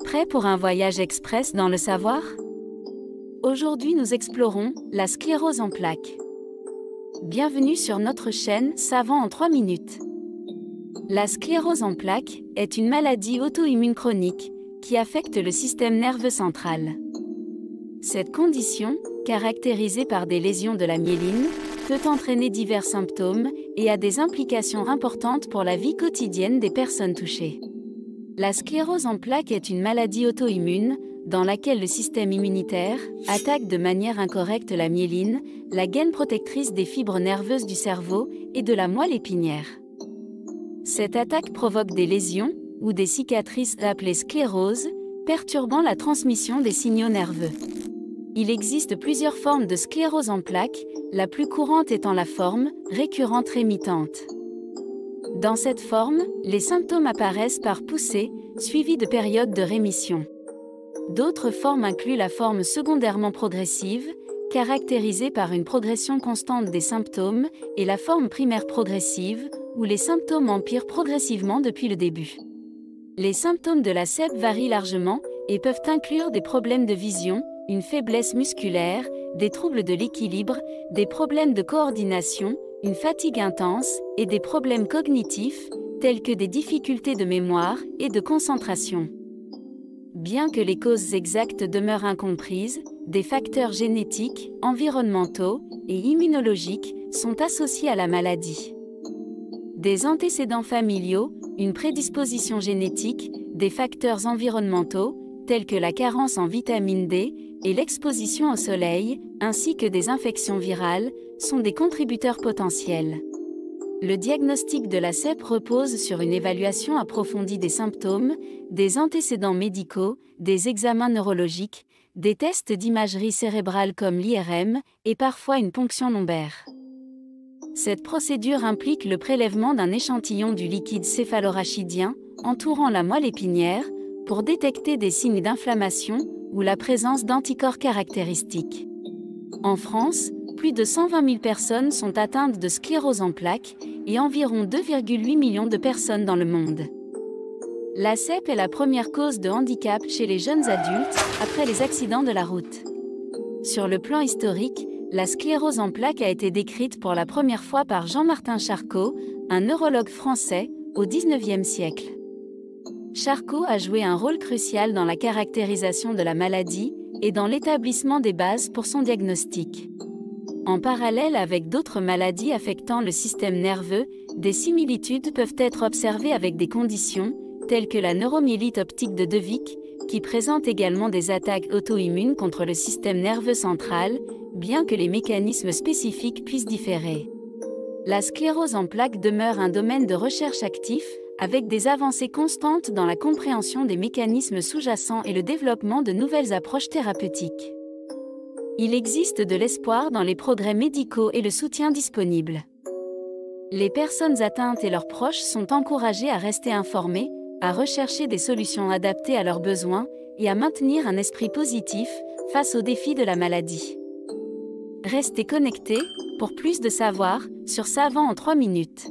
Prêt pour un voyage express dans le savoir? Aujourd'hui nous explorons la sclérose en plaques. Bienvenue sur notre chaîne Savant en 3 minutes. La sclérose en plaques est une maladie auto-immune chronique qui affecte le système nerveux central. Cette condition, caractérisée par des lésions de la myéline, peut entraîner divers symptômes et a des implications importantes pour la vie quotidienne des personnes touchées. La sclérose en plaques est une maladie auto-immune dans laquelle le système immunitaire attaque de manière incorrecte la myéline, la gaine protectrice des fibres nerveuses du cerveau et de la moelle épinière. Cette attaque provoque des lésions ou des cicatrices appelées scléroses, perturbant la transmission des signaux nerveux. Il existe plusieurs formes de sclérose en plaques, la plus courante étant la forme récurrente rémitante. Dans cette forme, les symptômes apparaissent par poussée, suivis de périodes de rémission. D'autres formes incluent la forme secondairement progressive, caractérisée par une progression constante des symptômes, et la forme primaire progressive, où les symptômes empirent progressivement depuis le début. Les symptômes de la SEP varient largement et peuvent inclure des problèmes de vision, une faiblesse musculaire, des troubles de l'équilibre, des problèmes de coordination, une fatigue intense et des problèmes cognitifs, tels que des difficultés de mémoire et de concentration. Bien que les causes exactes demeurent incomprises, des facteurs génétiques, environnementaux et immunologiques sont associés à la maladie. Des antécédents familiaux, une prédisposition génétique, des facteurs environnementaux, tels que la carence en vitamine D et l'exposition au soleil, ainsi que des infections virales, sont des contributeurs potentiels. Le diagnostic de la SEP repose sur une évaluation approfondie des symptômes, des antécédents médicaux, des examens neurologiques, des tests d'imagerie cérébrale comme l'IRM et parfois une ponction lombaire. Cette procédure implique le prélèvement d'un échantillon du liquide céphalorachidien entourant la moelle épinière pour détecter des signes d'inflammation ou la présence d'anticorps caractéristiques. En France, plus de 120 000 personnes sont atteintes de sclérose en plaques et environ 2,8 millions de personnes dans le monde. La SEP est la première cause de handicap chez les jeunes adultes après les accidents de la route. Sur le plan historique, la sclérose en plaques a été décrite pour la première fois par Jean-Martin Charcot, un neurologue français, au XIXe siècle. Charcot a joué un rôle crucial dans la caractérisation de la maladie et dans l'établissement des bases pour son diagnostic. En parallèle avec d'autres maladies affectant le système nerveux, des similitudes peuvent être observées avec des conditions, telles que la neuromyélite optique de De Vick, qui présente également des attaques auto-immunes contre le système nerveux central, bien que les mécanismes spécifiques puissent différer. La sclérose en plaques demeure un domaine de recherche actif, avec des avancées constantes dans la compréhension des mécanismes sous-jacents et le développement de nouvelles approches thérapeutiques. Il existe de l'espoir dans les progrès médicaux et le soutien disponible. Les personnes atteintes et leurs proches sont encouragés à rester informés, à rechercher des solutions adaptées à leurs besoins et à maintenir un esprit positif face aux défis de la maladie. Restez connectés pour plus de savoir sur Savant en 3 minutes.